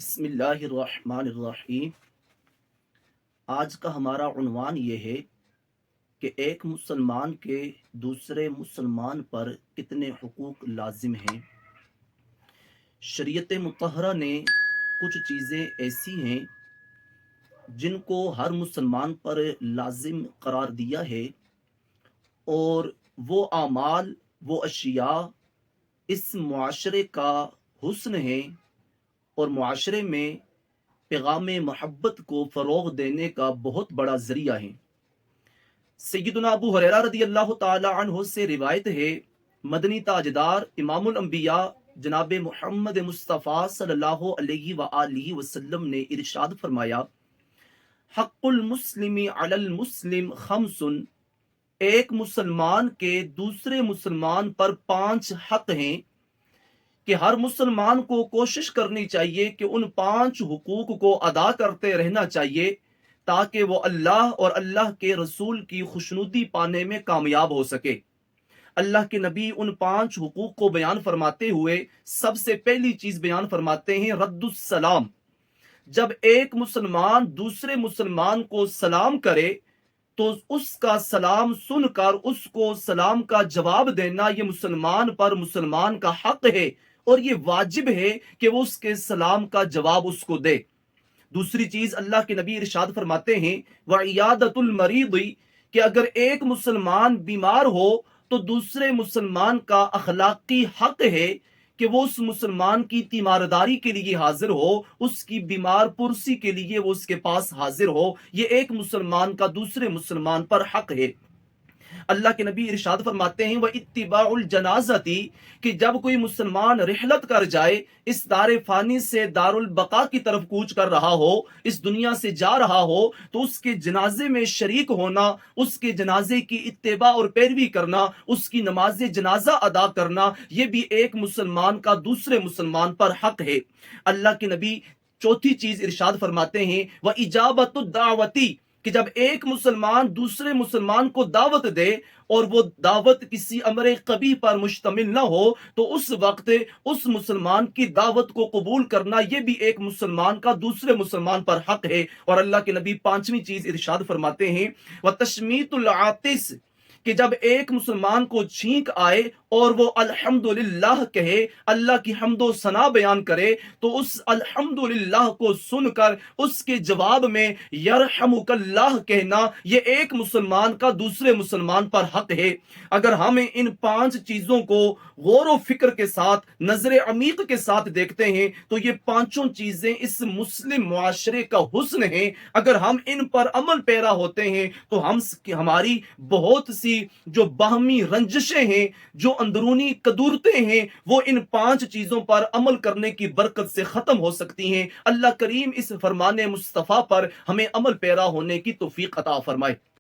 بسم اللہ الرحمن الرحیم۔ آج کا ہمارا عنوان یہ ہے کہ ایک مسلمان کے دوسرے مسلمان پر کتنے حقوق لازم ہیں۔ شریعت مطہرہ نے کچھ چیزیں ایسی ہیں جن کو ہر مسلمان پر لازم قرار دیا ہے، اور وہ اعمال، وہ اشیاء اس معاشرے کا حسن ہے اور معاشرے میں پیغام محبت کو فروغ دینے کا بہت بڑا ذریعہ ہے۔ سیدنا ابو ہریرہ رضی اللہ تعالی عنہ سے روایت ہے، مدنی تاجدار امام الانبیاء جناب محمد مصطفیٰ صلی اللہ علیہ وآلہ وسلم نے ارشاد فرمایا، حق المسلم علی المسلم خمس، ایک مسلمان کے دوسرے مسلمان پر 5 حق ہیں کہ ہر مسلمان کو کوشش کرنی چاہیے کہ ان 5 حقوق کو ادا کرتے رہنا چاہیے تاکہ وہ اللہ اور اللہ کے رسول کی خوشنودی پانے میں کامیاب ہو سکے۔ اللہ کے نبی ان 5 حقوق کو بیان فرماتے ہوئے سب سے پہلی چیز بیان فرماتے ہیں رد السلام۔ جب ایک مسلمان دوسرے مسلمان کو سلام کرے تو اس کا سلام سن کر اس کو سلام کا جواب دینا یہ مسلمان پر مسلمان کا حق ہے، اور یہ واجب ہے کہ وہ اس کے سلام کا جواب اس کو دے۔ دوسری چیز اللہ کے نبی ارشاد فرماتے ہیں وعیادۃ المریض، کہ اگر ایک مسلمان بیمار ہو تو دوسرے مسلمان کا اخلاقی حق ہے کہ وہ اس مسلمان کی تیمارداری کے لیے حاضر ہو، اس کی بیمار پرسی کے لیے وہ اس کے پاس حاضر ہو۔ یہ ایک مسلمان کا دوسرے مسلمان پر حق ہے۔ اللہ کے نبی ارشاد فرماتے ہیں وَاتِّبَاعُ الْجَنَازَةِ، کہ جب کوئی مسلمان رحلت کر جائے، اس دار فانی سے دار البقاء کی طرف کوچ کر رہا ہو، اس دنیا سے جا رہا ہو، تو اس کے جنازے میں شریک ہونا، اس کے جنازے کی اتباع اور پیروی کرنا، اس کی نماز جنازہ ادا کرنا، یہ بھی ایک مسلمان کا دوسرے مسلمان پر حق ہے۔ اللہ کے نبی چوتھی چیز ارشاد فرماتے ہیں وَإِجَابَةُ الدَّعْوَةِ، کہ جب ایک مسلمان دوسرے مسلمان کو دعوت دے اور وہ دعوت کسی امر قبیح پر مشتمل نہ ہو تو اس وقت اس مسلمان کی دعوت کو قبول کرنا یہ بھی ایک مسلمان کا دوسرے مسلمان پر حق ہے۔ اور اللہ کے نبی 5ویں چیز ارشاد فرماتے ہیں وَتَشْمِيتُ الْعَاطِسِ، کہ جب ایک مسلمان کو چھینک آئے اور وہ الحمدللہ کہے، اللہ کی حمد و ثنا بیان کرے، تو اس الحمدللہ کو سن کر اس کے جواب میں یرحمک اللہ کہنا یہ ایک مسلمان کا دوسرے مسلمان پر حق ہے۔ اگر ہم ان 5 چیزوں کو غور و فکر کے ساتھ، نظر عمیق کے ساتھ دیکھتے ہیں تو یہ 5 چیزیں اس مسلم معاشرے کا حسن ہیں۔ اگر ہم ان پر عمل پیرا ہوتے ہیں تو ہماری بہت سی جو باہمی رنجشیں ہیں، جو اندرونی قدورتیں ہیں، وہ ان 5 چیزوں پر عمل کرنے کی برکت سے ختم ہو سکتی ہیں۔ اللہ کریم اس فرمان مصطفیٰ پر ہمیں عمل پیرا ہونے کی توفیق عطا فرمائے۔